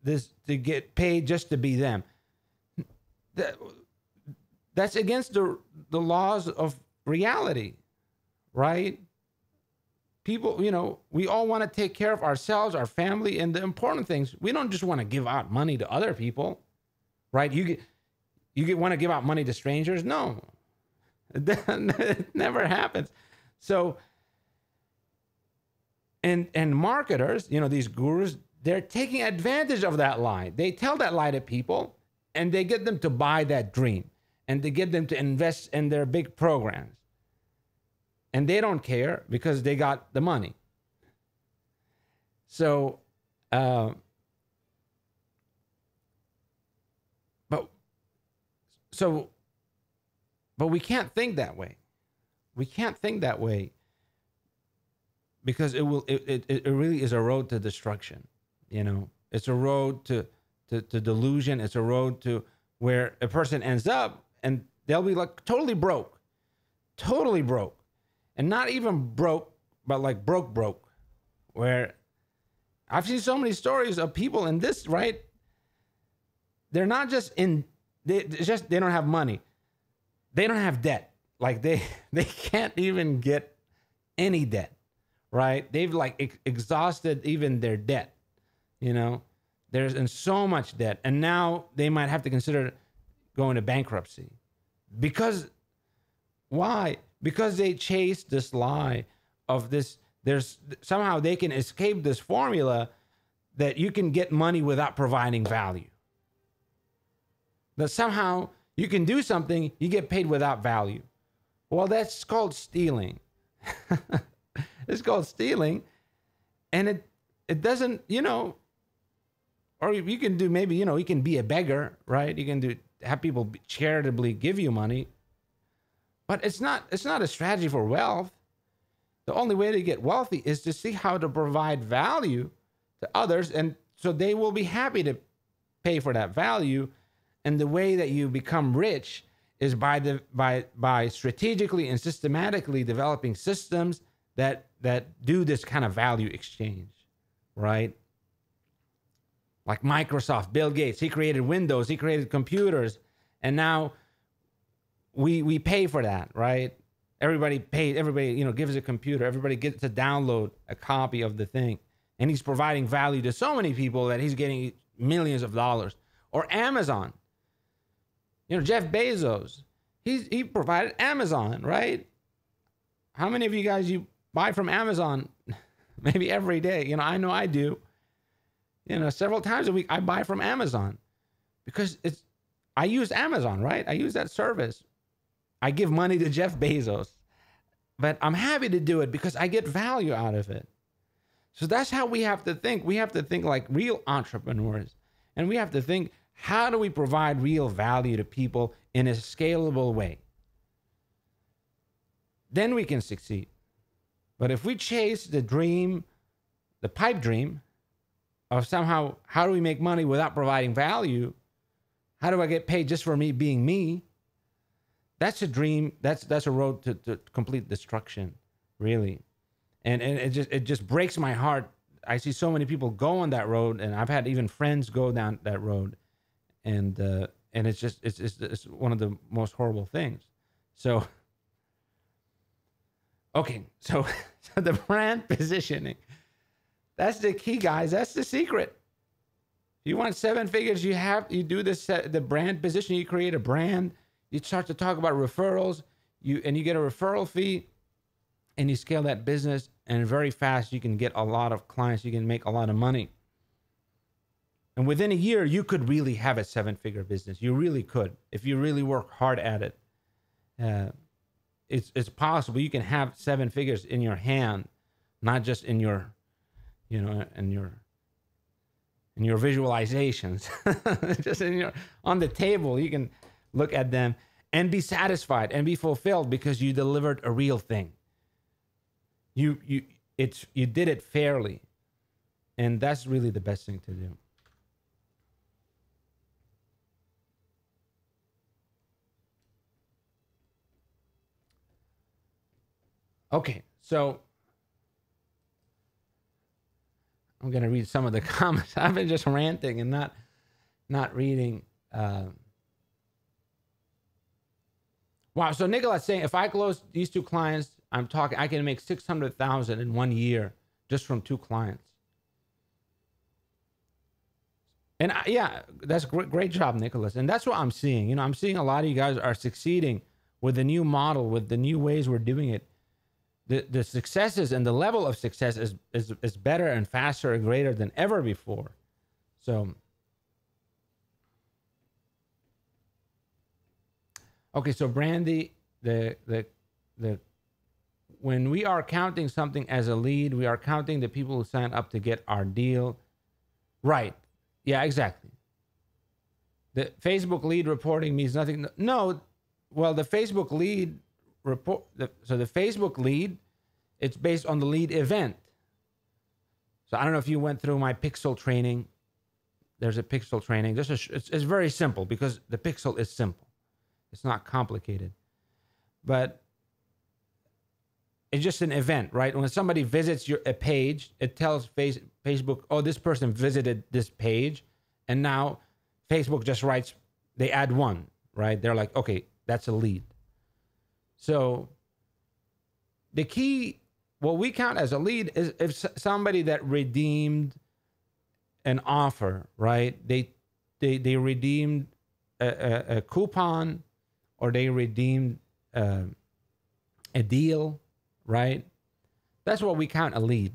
this to get paid just to be them. That's against the laws of reality, right? People, we all want to take care of ourselves, our family, and the important things. We don't just want to give out money to other people, right? You want to give out money to strangers? No, it never happens. So, and marketers, these gurus, they're taking advantage of that lie. They tell that lie to people, and they get them to buy that dream, and they get them to invest in their big programs. And they don't care because they got the money. So, but we can't think that way. We can't think that way because it really is a road to destruction. It's a road to delusion. It's a road to where a person ends up and they'll be like totally broke, and not even broke, but like broke, where I've seen so many stories of people in this, right? They're not just they don't have money. They don't have debt. Like they can't even get any debt, right? They've like exhausted even their debt, There's in so much debt. And now they might have to consider going to bankruptcy. Because, why? Because they chase this lie of this, somehow they can escape this formula that you can get money without providing value. That somehow you can do something, you get paid without value. Well, that's called stealing. It's called stealing. And it doesn't, or you can do maybe, you can be a beggar, right? You can have people charitably give you money. But it's not a strategy for wealth. The only way to get wealthy is to see how to provide value to others. And so they will be happy to pay for that value. And the way that you become rich is by strategically and systematically developing systems that do this kind of value exchange, right? Like Microsoft, Bill Gates, he created Windows, he created computers, and now we pay for that, right? Everybody gives a computer, everybody gets to download a copy of the thing, and he's providing value to so many people that he's getting millions of dollars. Or Amazon, Jeff Bezos, he provided Amazon, right? How many of you guys buy from Amazon? Maybe every day. I know I do. Several times a week I buy from Amazon because I use Amazon, right? I use that service. I give money to Jeff Bezos, but I'm happy to do it because I get value out of it. So that's how we have to think. We have to think like real entrepreneurs, and we have to think, how do we provide real value to people in a scalable way? Then we can succeed. But if we chase the dream, the pipe dream of somehow, how do we make money without providing value? How do I get paid just for me being me? That's a dream. That's a road to complete destruction, really. And it just breaks my heart. I see so many people go on that road, and I've had even friends go down that road, and it's one of the most horrible things. So, okay, so the brand positioning, that's the key, guys. That's the secret. If you want 7 figures, you do this, the brand position. You create a brand. You start to talk about referrals. You get a referral fee, and you scale that business. And very fast, you can get a lot of clients. You can make a lot of money. And within a year, you could really have a 7-figure business. You really could, if you really work hard at it. uh, it's possible you can have seven figures in your hand, not just in your, in your visualizations, just in your on the table. You can look at them and be satisfied and be fulfilled because you delivered a real thing. You did it fairly, and that's really the best thing to do. Okay, so I'm gonna read some of the comments. I've been just ranting and not reading. Wow. So Nicholas saying, if I close these two clients, I can make 600,000 in 1 year just from two clients. And yeah, that's great job, Nicholas. And that's what I'm seeing. I'm seeing a lot of you guys are succeeding with the new model, with the new ways we're doing it. The successes and the level of success is better and faster and greater than ever before. So, okay, so Brandy, when we are counting something as a lead, we are counting the people who sign up to get our deal. Right. Yeah, exactly. The Facebook lead reporting means nothing. No, well, the Facebook lead report. So the Facebook lead, it's based on the lead event. So I don't know if you went through my Pixel training. There's a Pixel training. It's very simple because the Pixel is simple. It's not complicated. But it's just an event, right? When somebody visits a page, it tells Facebook, oh, this person visited this page. And now Facebook just writes, they add one, right? They're like, okay, that's a lead. So the key, what we count as a lead is if somebody that redeemed an offer, right? They redeemed a coupon, or they redeemed a deal, right? That's what we count a lead.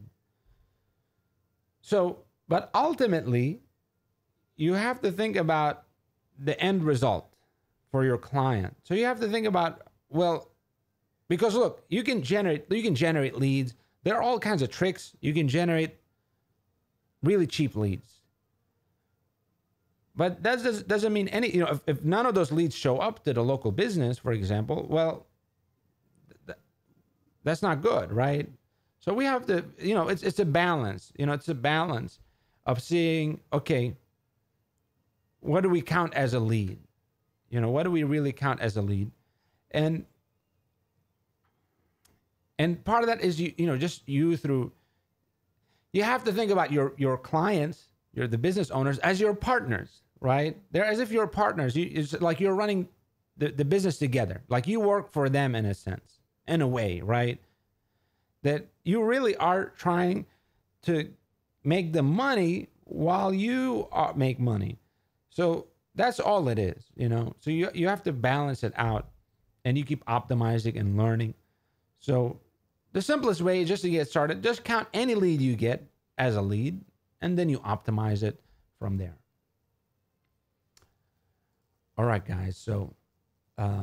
So, but ultimately, you have to think about the end result for your client. So you have to think about, well, because look, you can generate leads. There are all kinds of tricks. You can generate really cheap leads. But that doesn't mean any, if none of those leads show up to the local business, for example, well, that's not good, right? So we have to, it's a balance. It's a balance of seeing, okay, what do we count as a lead? What do we really count as a lead? And part of that is you have to think about your clients, the business owners, as your partners, right? They're as if you're partners. It's like you're running the business together. Like you work for them in a sense, in a way, right? That you really are trying to make the money while you make money. So that's all it is, So you have to balance it out, and you keep optimizing and learning. So the simplest way is just to get started. Just count any lead you get as a lead, and then you optimize it from there. All right, guys. So I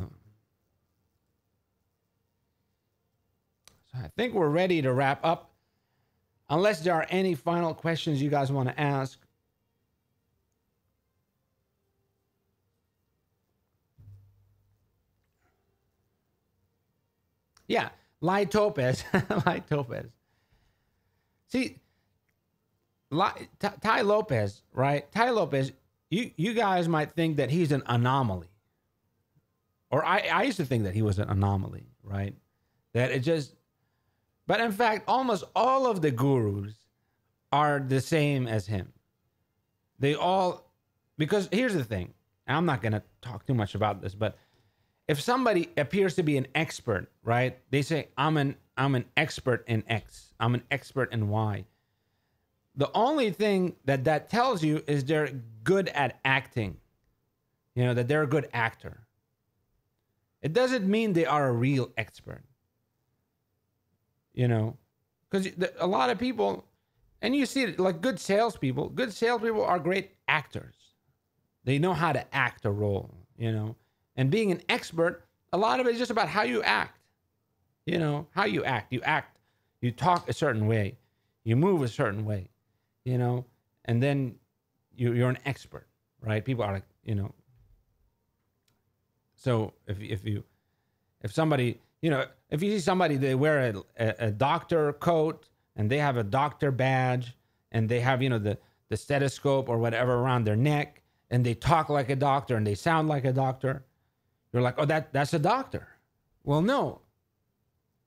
think we're ready to wrap up. Unless there are any final questions you guys want to ask. Yeah, Lai Topaz. Lai Topaz. See, Tai Lopez, right? Tai Lopez, you guys might think that he's an anomaly. Or I used to think that he was an anomaly, right? That it just... But in fact, almost all of the gurus are the same as him. They all... Because here's the thing. And I'm not going to talk too much about this, but if somebody appears to be an expert, right? They say, I'm an expert in X. I'm an expert in Y. The only thing that tells you is they're good at acting. That they're a good actor. It doesn't mean they are a real expert. Because a lot of people, and you see it, like good salespeople are great actors. They know how to act a role, And being an expert, a lot of it is just about how you act. You know, how you act. You talk a certain way, you move a certain way, you know, and then you're an expert, right? People are like, you know. So if somebody, you know, if you see somebody, they wear a doctor coat and they have a doctor badge and they have, you know, the stethoscope or whatever around their neck and they talk like a doctor and they sound like a doctor, you're like, oh, that's a doctor. Well, no.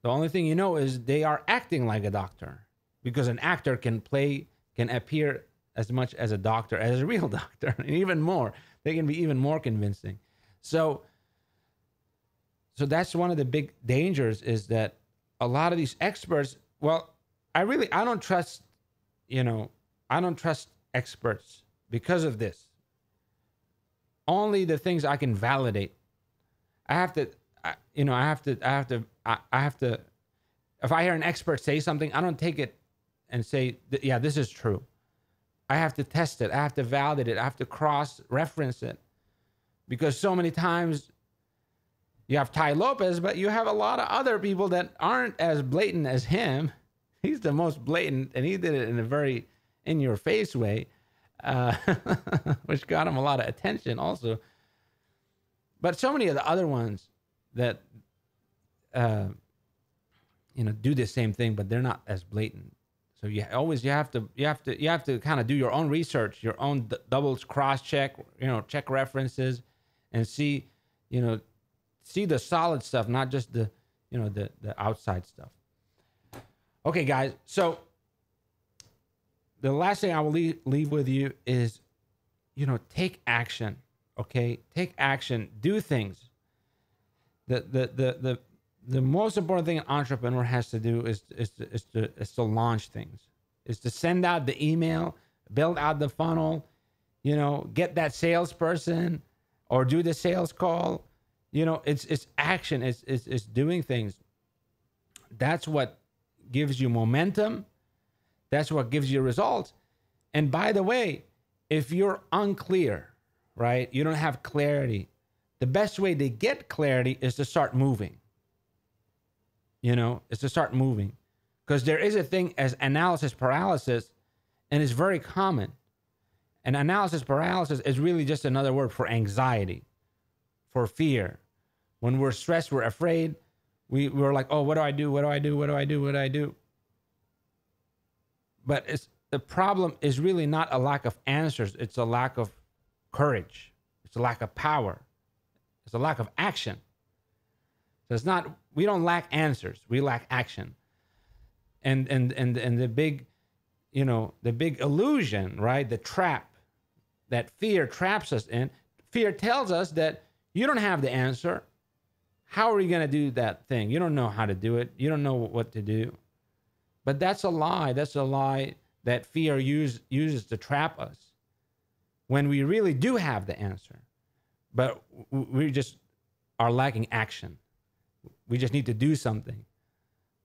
The only thing you know is they are acting like a doctor, because an actor can appear as much as a doctor as a real doctor, and even more. They can be even more convincing. So that's one of the big dangers, is that a lot of these experts, well, I don't trust, you know, I don't trust experts because of this. Only the things I can validate. I have to, if I hear an expert say something, I don't take it and say, yeah, this is true. I have to test it. I have to validate it. I have to cross-reference it. Because so many times you have Tai Lopez, but you have a lot of other people that aren't as blatant as him. He's the most blatant, and he did it in a very in-your-face way, which got him a lot of attention also. But so many of the other ones that, you know, do the same thing, but they're not as blatant. So you have to kind of do your own research, your own double cross check, you know, check references, and see the solid stuff, not just the outside stuff. Okay, guys. So the last thing I will leave with you is, you know, take action. Okay, take action. Do things. The most important thing an entrepreneur has to do is to launch things, is to send out the email, build out the funnel, you know, get that salesperson or do the sales call. You know, it's action. It's doing things. That's what gives you momentum. That's what gives you results. And by the way, if you're unclear, right, you don't have clarity, the best way to get clarity is to start moving. You know, is to start moving. Because there is a thing as analysis paralysis, and it's very common. And analysis paralysis is really just another word for anxiety, for fear. When we're stressed, we're afraid, we're like, oh, what do I do? What do I do? What do I do? What do I do? But the problem is really not a lack of answers. It's a lack of courage. It's a lack of power. It's a lack of action. So it's not, we don't lack answers. We lack action. And the big, you know, the big illusion, right? The trap that fear traps us in. Fear tells us that you don't have the answer. How are you going to do that thing? You don't know how to do it. You don't know what to do. But that's a lie. That's a lie that fear uses to trap us, when we really do have the answer. But we just are lacking action. We just need to do something.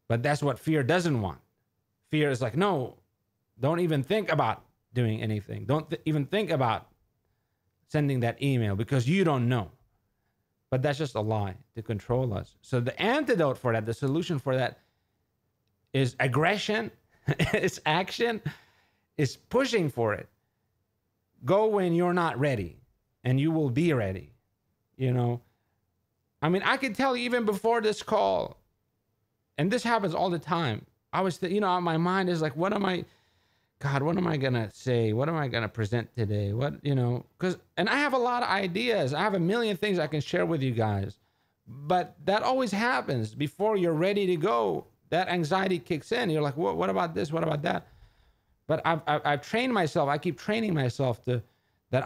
But that's what fear doesn't want. Fear is like, no, don't even think about doing anything. Don't even think about sending that email, because you don't know. But that's just a lie to control us. So the antidote for that, the solution for that, is aggression, is action, is pushing for it. Go when you're not ready, and you will be ready. You know, I mean, I can tell you even before this call, and this happens all the time. I was, my mind is like, what am I going to say? What am I going to present today? And I have a lot of ideas. I have a million things I can share with you guys, but that always happens before you're ready to go. That anxiety kicks in. You're like, what about this? What about that? But I've trained myself. I keep training myself that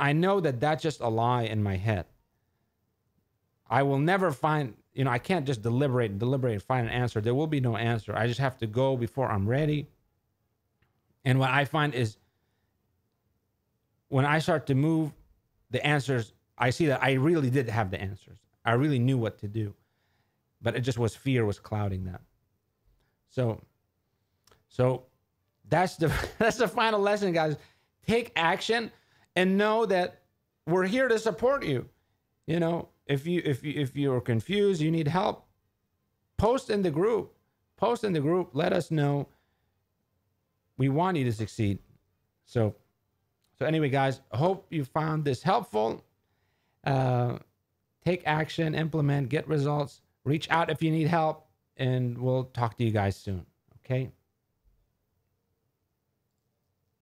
I know that that's just a lie in my head. I will never find, I can't just deliberate and find an answer. There will be no answer. I just have to go before I'm ready. And what I find is when I start to move, the answers, I see that I really did have the answers. I really knew what to do. But it just was fear was clouding that. So that's the final lesson, guys. Take action and know that we're here to support you. if you're confused, you need help, post in the group. Post in the group. Let us know. We want you to succeed. So anyway, guys, I hope you found this helpful. Take action, implement, get results. Reach out if you need help, and we'll talk to you guys soon. Okay.